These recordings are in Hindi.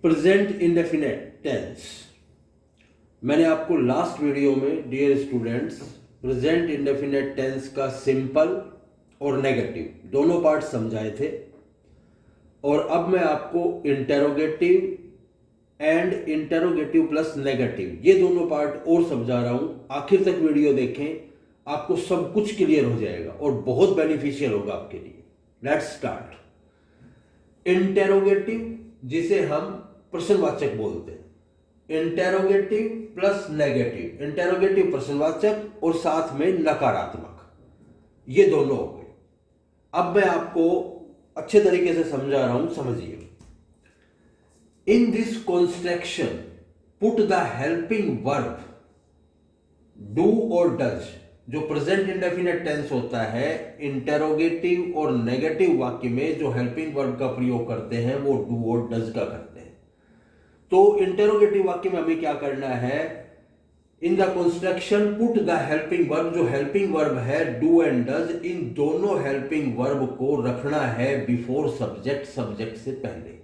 Present indefinite tense. मैंने आपको लास्ट वीडियो में dear students present indefinite tense का सिंपल और नेगेटिव दोनों पार्ट समझाए थे, और अब मैं आपको interrogative and interrogative plus negative ये दोनों पार्ट और समझा रहा हूं। आखिर तक वीडियो देखें, आपको सब कुछ क्लियर हो जाएगा और बहुत बेनिफिशियल होगा आपके लिए। Let's start. इंटेरोगेटिव जिसे हम प्रश्नवाचक बोलते हैं, इंटेरोगेटिव प्लस नेगेटिव। इंटेरोगेटिव प्रश्नवाचक और साथ में नकारात्मक, ये दोनों हो गए। अब मैं आपको अच्छे तरीके से समझा रहा हूं, समझिए। In this construction put the helping verb do और डज। जो प्रेजेंट इंडेफिनेट टेंस होता है, इंटेरोगेटिव और नेगेटिव वाक्य में जो हेल्पिंग वर्ब का प्रयोग करते हैं वो डू और डज का करते हैं। तो इंटेरोगेटिव वाक्य में हमें क्या करना है? In the construction put the helping verb, जो हेल्पिंग वर्ब है डू एंड डज, इन दोनों हेल्पिंग वर्ब को रखना है बिफोर सब्जेक्ट, सब्जेक्ट से पहले।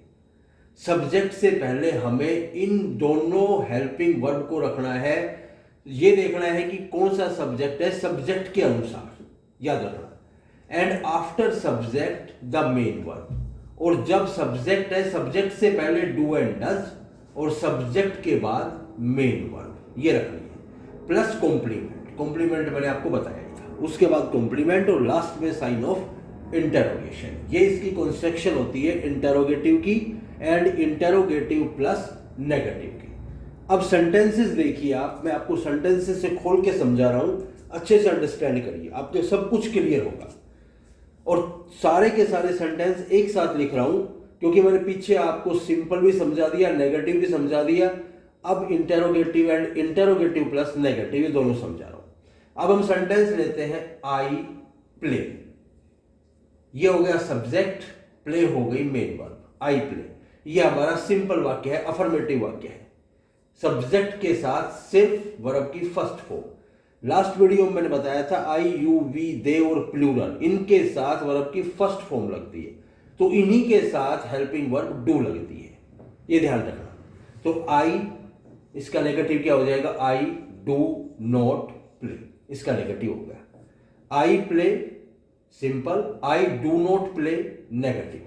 सब्जेक्ट से पहले हमें इन दोनों हेल्पिंग वर्ब को रखना है। ये देखना है कि कौन सा सब्जेक्ट है, सब्जेक्ट के अनुसार याद रखना। And after subject the main verb, और जब सब्जेक्ट है सब्जेक्ट से पहले डू एंड डज और सब्जेक्ट के बाद मेन वर्ब, ये रखनी है। Plus complement. कॉम्प्लीमेंट मैंने आपको बताया ही था, उसके बाद कॉम्प्लीमेंट और लास्ट में साइन ऑफ इंटेरोगेशन। ये इसकी कंस्ट्रक्शन होती है इंटेरोगेटिव की एंड इंटेरोगेटिव प्लस नेगेटिव की। अब सेंटेंसेस देखिए आप, मैं आपको सेंटेंसेस से खोल के समझा रहा हूं, अच्छे से अंडरस्टैंड करिए, आपके सब कुछ क्लियर होगा। और सारे के सारे सेंटेंस एक साथ लिख रहा हूं क्योंकि मैंने पीछे आपको सिंपल भी समझा दिया, नेगेटिव भी समझा दिया। अब interrogative and interrogative plus negative ये दोनों समझा रहा हूं। अब हम सेंटेंस लेते हैं आई प्ले। ये हो गया सब्जेक्ट, प्ले हो गई मेन वर्ब। आई प्ले ये हमारा सिंपल वाक्य है, अफर्मेटिव वाक्य है। सब्जेक्ट के साथ सिर्फ वर्ब की फर्स्ट फॉर्म। लास्ट वीडियो में मैंने बताया था आई यू वी दे और प्लूरल, इनके साथ वर्ब की फर्स्ट फॉर्म लगती है, तो इन्हीं के साथ हेल्पिंग वर्ब डू लगती है, ये ध्यान रखना। तो आई, इसका नेगेटिव क्या हो जाएगा? आई डू नॉट प्ले, इसका नेगेटिव हो गया। I play simple, I do not play negative.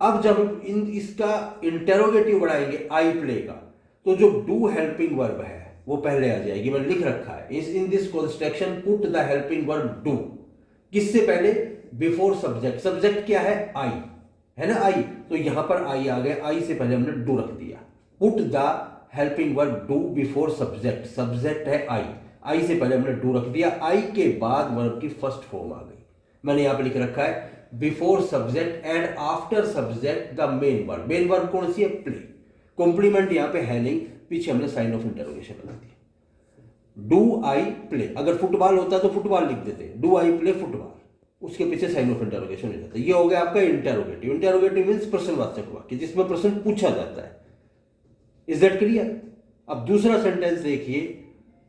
अब जब इसका इंटेरोगेटिव बढ़ाएंगे आई प्ले का, तो जो डू हेल्पिंग वर्ब है वो पहले आ जाएगी। मैंने लिख रखा है in this construction put the helping verb do, किससे पहले? Before subject. सब्जेक्ट क्या है? आई है ना, आई। तो यहां पर आई आ गया, आई से पहले हमने डू रख दिया। Put the helping verb do before subject, subject है आई, आई से पहले हमने डू रख दिया। आई के बाद वर्ब की फर्स्ट फॉर्म आ गई। मैंने यहां पर लिख रखा है before subject and after subject the main verb. Main verb कौन सी है? प्ले। कॉम्प्लीमेंट यहां पे है नहीं, पीछे हमने साइन ऑफ इंटरोगेशन लगा दिया। डू आई प्ले, अगर फुटबॉल होता तो फुटबॉल लिख देते, डू आई प्ले फुटबॉल, उसके पीछे साइन ऑफ इंटरोगेशन हो जाता है। ये हो गया आपका इंटेरोगेटिव। इंटेरोगेटिव मींस प्रश्नवाचक वाक्य जिसमें प्रश्न पूछा जाता है। Is that clear? अब दूसरा सेंटेंस देखिए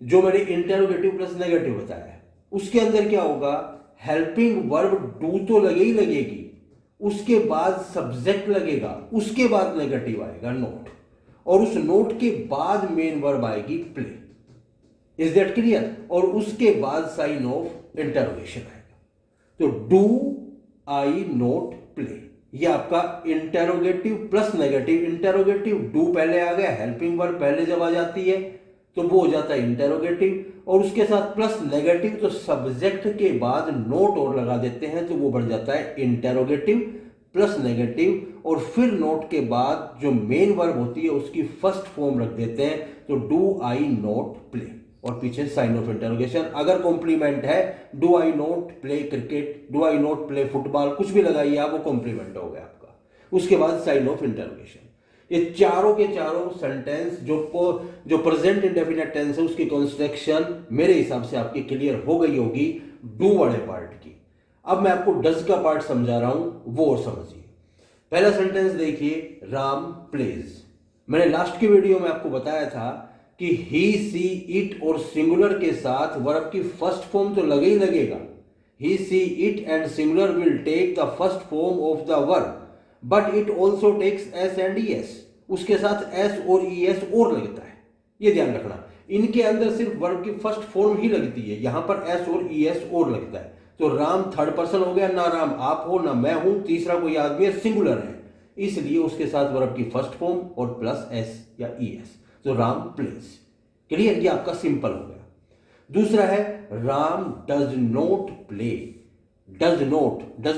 जो मैंने इंटेरोगेटिव प्लस नेगेटिव बताया है, उसके अंदर क्या होगा? हेल्पिंग वर्ब डू तो लगे ही लगेगी, उसके बाद सब्जेक्ट लगेगा, उसके बाद नेगेटिव आएगा नोट, और उस नोट के बाद मेन वर्ब आएगी प्ले। Is that clear? और उसके बाद साइन ऑफ इंटरोगेशन आएगा। तो डू आई नोट प्ले, ये आपका interrogative plus negative. Interrogative do पहले आ गया, हेल्पिंग वर्ब पहले जब आ जाती है तो वो हो जाता है इंटेरोगेटिव, और उसके साथ प्लस नेगेटिव, तो सब्जेक्ट के बाद नोट और लगा देते हैं तो वो बढ़ जाता है इंटेरोगेटिव प्लस नेगेटिव, और फिर नोट के बाद जो मेन वर्ब होती है उसकी फर्स्ट फॉर्म रख देते हैं, तो डू आई नॉट प्ले, और पीछे साइन ऑफ इंटरोगेशन। अगर कॉम्प्लीमेंट है do I not play cricket, do I not play football, कुछ भी लगाइए आप, वो कॉम्प्लीमेंट हो गया आपका। उसके बाद साइन ऑफ इंटरोगेशन। ये चारों के चारों सेंटेंस जो प्रेजेंट इंडेफिनेट टेंस है उसकी कंस्ट्रक्शन मेरे हिसाब से आपकी क्लियर हो गई होगी डू वाले पार्ट की। अब मैं आपको डज का पार्ट समझा रहा हूं, वो और समझिए। पहला सेंटेंस देखिए, राम प्लेज। मैंने लास्ट की वीडियो में आपको बताया था कि ही सी इट और सिंगुलर के साथ वर्ब की फर्स्ट फॉर्म तो लगे ही लगेगा। He she it and singular will take the first form of the verb, but it also takes s and es, उसके साथ एस और ई एस और लगता है, ये ध्यान रखना। इनके अंदर सिर्फ वर्ब की फर्स्ट फॉर्म ही लगती है, यहां पर एस और ई एस और लगता है। तो राम थर्ड पर्सन हो गया, ना राम आप हो ना मैं हूं, तीसरा कोई आदमी है, सिंगुलर है, इसलिए उसके साथ वर्ब की फर्स्ट फॉर्म और प्लस एस या ई एस। तो राम प्लेस। क्लियर, ये आपका सिंपल हो गया। दूसरा है Ram does not play. Does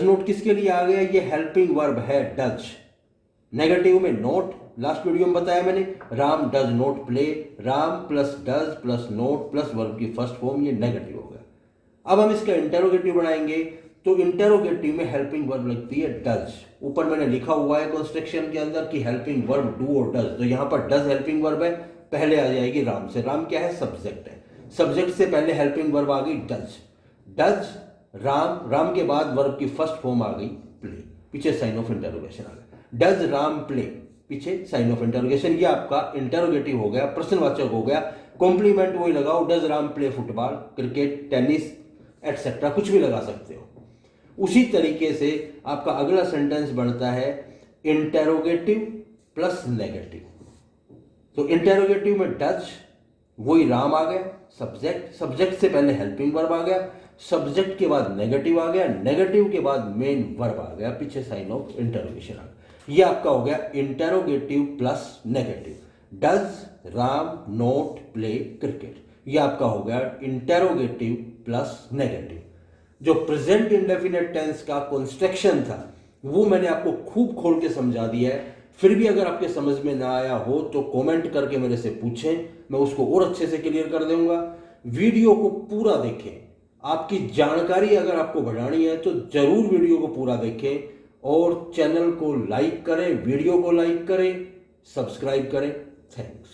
not किसके लिए आ गया? ये हेल्पिंग वर्ब है डज, नेगेटिव में नॉट। लास्ट वीडियो में बताया मैंने, Ram does not play, Ram plus does plus not plus verb की फर्स्ट फॉर्म, ये नेगेटिव हो गया। अब हम इसका इंटेरोगेटिव बनाएंगे, तो इंटेरोगेटिव में हेल्पिंग वर्ब लगती है डज। ऊपर मैंने लिखा हुआ है कंस्ट्रक्शन के अंदर कि हेल्पिंग वर्ब डू और डज, तो यहां पर डज हेल्पिंग वर्ब है, पहले आ जाएगी राम से। राम क्या है? सब्जेक्ट है, सब्जेक्ट से पहले हेल्पिंग वर्ब आ गई डज। डज राम, राम के बाद वर्ब की फर्स्ट फॉर्म आ गई प्ले, पीछे साइन ऑफ इंटरोगेशन आ गया। डज राम प्ले, पीछे साइन ऑफ इंटरोगेशन, ये आपका इंटरोगेटिव हो गया, प्रश्नवाचक हो गया। कॉम्प्लीमेंट वही लगाओ, does Ram play football, cricket, tennis etcetera, कुछ भी लगा सकते हो। उसी तरीके से आपका अगला सेंटेंस बनता है इंटेरोगेटिव प्लस नेगेटिव। तो इंटेरोगेटिव में डज, वही राम आ गया, सब्जेक्ट, सब्जेक्ट से पहले हेल्पिंग वर्ब आ गया, सब्जेक्ट के बाद नेगेटिव आ गया, नेगेटिव के बाद मेन वर्ब आ गया, पीछे साइन ऑफ इंटरोगेशन आ गया। ये आपका हो गया interrogative plus negative. Does Ram not play cricket, ये आपका हो गया इंटेरोगेटिव प्लस नेगेटिव। जो प्रेजेंट इंडेफिनेट टेंस का कंस्ट्रक्शन था वो मैंने आपको खूब खोल के समझा दिया है। फिर भी अगर आपके समझ में ना आया हो तो कमेंट करके मेरे से पूछें, मैं उसको और अच्छे से क्लियर कर दूंगा। वीडियो को पूरा देखें, आपकी जानकारी अगर आपको बढ़ानी है तो जरूर वीडियो को पूरा देखें, और चैनल को लाइक करें, वीडियो को लाइक करें, सब्सक्राइब करें। थैंक्स।